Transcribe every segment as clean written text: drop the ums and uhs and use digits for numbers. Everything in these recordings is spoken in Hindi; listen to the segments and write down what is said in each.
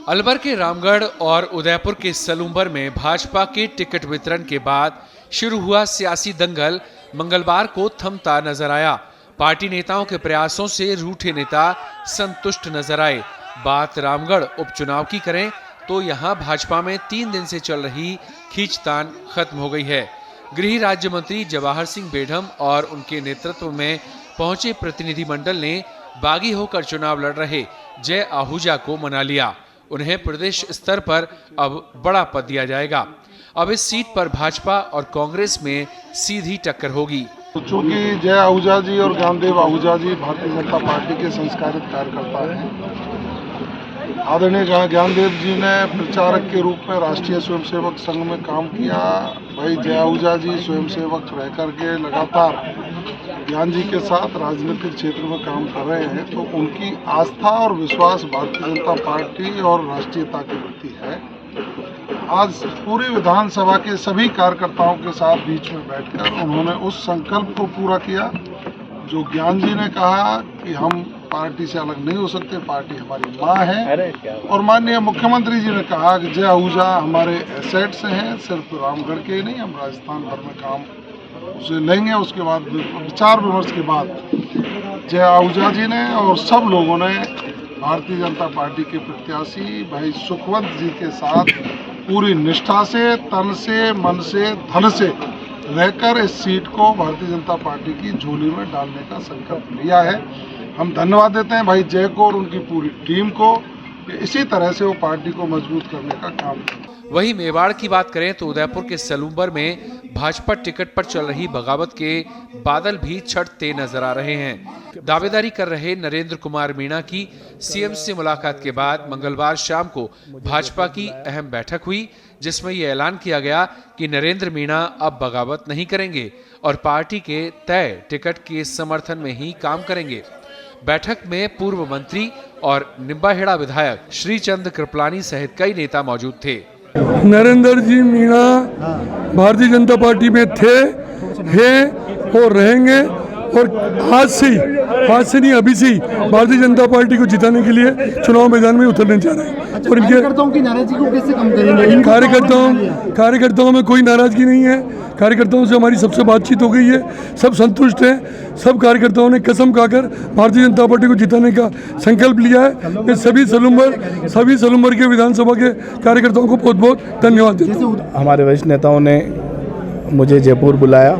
अलवर के रामगढ़ और उदयपुर के सलूंबर में भाजपा के टिकट वितरण के बाद शुरू हुआ सियासी दंगल मंगलवार को थमता नजर आया। पार्टी नेताओं के प्रयासों से रूठे नेता संतुष्ट नजर आए। बात रामगढ़ उपचुनाव की करें तो यहां भाजपा में 3 दिन से चल रही खींचतान खत्म हो गई है। गृह राज्य मंत्री जवाहर सिंह बेढम और उनके नेतृत्व में पहुंचे प्रतिनिधिमंडल ने बागी होकर चुनाव लड़ रहे जय आहूजा को मना लिया। उन्हें प्रदेश स्तर पर अब बड़ा पद दिया जाएगा। अब इस सीट पर भाजपा और कांग्रेस में सीधी टक्कर होगी। चूंकि जय आहूजा जी और ज्ञानदेव आहूजा जी भारतीय जनता पार्टी के संस्कारित कार्यकर्ता हैं। आदरणीय ज्ञानदेव जी ने प्रचारक के रूप में राष्ट्रीय स्वयंसेवक संघ में काम किया। भाई जय आहूजा जी स्वयंसेवक रह करके लगातार ज्ञान जी के साथ राजनीतिक क्षेत्र में काम कर रहे हैं, तो उनकी आस्था और विश्वास भारतीय जनता पार्टी और राष्ट्रीयता के प्रति है। आज पूरी विधानसभा के सभी कार्यकर्ताओं के साथ बीच में बैठकर उन्होंने उस संकल्प को पूरा किया जो ज्ञान जी ने कहा कि हम पार्टी से अलग नहीं हो सकते, पार्टी हमारी माँ है। और माननीय मुख्यमंत्री जी ने कहा कि जय आहूजा हमारे एसेट्स हैं, सिर्फ रामगढ़ के ही नहीं, हम राजस्थान भर में काम उसे लेंगे। उसके बाद विचार विमर्श के बाद जय आहूजा जी ने और सब लोगों ने भारतीय जनता पार्टी के प्रत्याशी भाई सुखवंत जी के साथ पूरी निष्ठा से, तन से, मन से, धन से रहकर इस सीट को भारतीय जनता पार्टी की झोली में डालने का संकल्प लिया है। हम धन्यवाद देते हैं भाई जय को और उनकी पूरी टीम को कि इसी तरह से वो पार्टी को मजबूत करने का काम करें। वहीं मेवाड़ की बात करें तो उदयपुर के सलूंबर में भाजपा टिकट पर चल रही बगावत के बादल भी छटते नजर आ रहे हैं। दावेदारी कर रहे नरेंद्र कुमार मीणा की सीएम से मुलाकात के बाद मंगलवार शाम को भाजपा की अहम बैठक हुई, जिसमें यह ऐलान किया गया कि नरेंद्र मीणा अब बगावत नहीं करेंगे और पार्टी के तय टिकट के समर्थन में ही काम करेंगे। बैठक में पूर्व मंत्री और निम्बाहेड़ा विधायक श्रीचंद कृपलानी सहित कई नेता मौजूद थे। नरेंद्र जी मीणा भारतीय जनता पार्टी में थे, हैं और रहेंगे और आज से नहीं अभी से ही भारतीय जनता पार्टी को जिताने के लिए चुनाव मैदान में उतरने जा रहे हैं। और इनके कार्यकर्ताओं की नाराजगी को कैसे कम करेंगे? कार्यकर्ताओं में कोई नाराजगी नहीं है। कार्यकर्ताओं से हमारी सबसे बातचीत हो गई है, सब संतुष्ट हैं। सब कार्यकर्ताओं ने कसम खाकर भारतीय जनता पार्टी को जिताने का संकल्प लिया है। मैं सभी सलूंबर के विधानसभा के कार्यकर्ताओं को बहुत बहुत धन्यवाद देता हूँ। हमारे वरिष्ठ नेताओं ने मुझे जयपुर बुलाया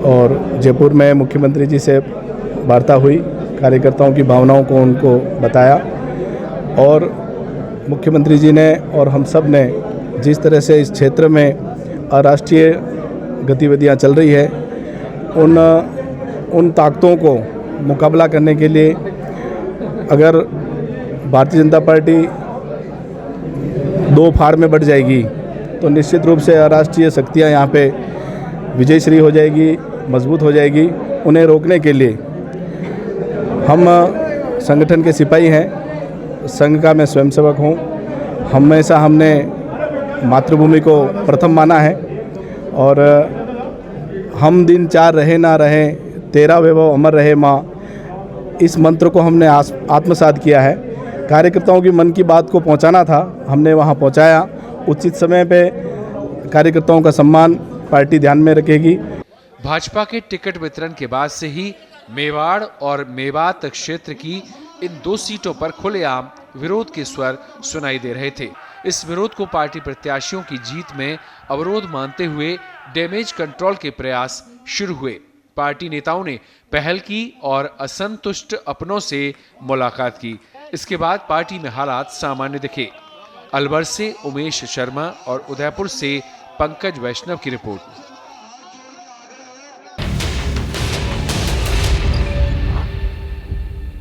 और जयपुर में मुख्यमंत्री जी से वार्ता हुई, कार्यकर्ताओं की भावनाओं को उनको बताया और मुख्यमंत्री जी ने और हम सब ने जिस तरह से इस क्षेत्र में अराष्ट्रीय गतिविधियां चल रही है उन ताकतों को मुकाबला करने के लिए अगर भारतीय जनता पार्टी 2 फाड़ में बढ़ जाएगी तो निश्चित रूप से अराष्ट्रीय शक्तियां यहाँ पे विजयश्री हो जाएगी, मजबूत हो जाएगी। उन्हें रोकने के लिए हम संगठन के सिपाही हैं, संघ का मैं स्वयंसेवक हूँ। हमेशा हमने मातृभूमि को प्रथम माना है और हम दिन 4 रहे ना रहे, तेरा वैभव अमर रहे माँ, इस मंत्र को हमने आत्मसात किया है। कार्यकर्ताओं की मन की बात को पहुँचाना था, हमने वहाँ पहुँचाया। उचित समय पे कार्यकर्ताओं का सम्मान पार्टी ध्यान में रखेगी। भाजपा के टिकट वितरण के बाद से ही मेवाड़ और मेवात क्षेत्र की इन 2 सीटों पर खुलेआम विरोध के स्वर सुनाई दे रहे थे। इस विरोध को पार्टी प्रत्याशियों की जीत में अवरोध मानते हुए डैमेज कंट्रोल के प्रयास शुरू हुए। पार्टी नेताओं ने पहल की और असंतुष्ट अपनों से मुलाकात की। इसके बाद पार्टी में हालात सामान्य दिखे। अलवर से उमेश शर्मा और उदयपुर से पंकज वैष्णव की रिपोर्ट।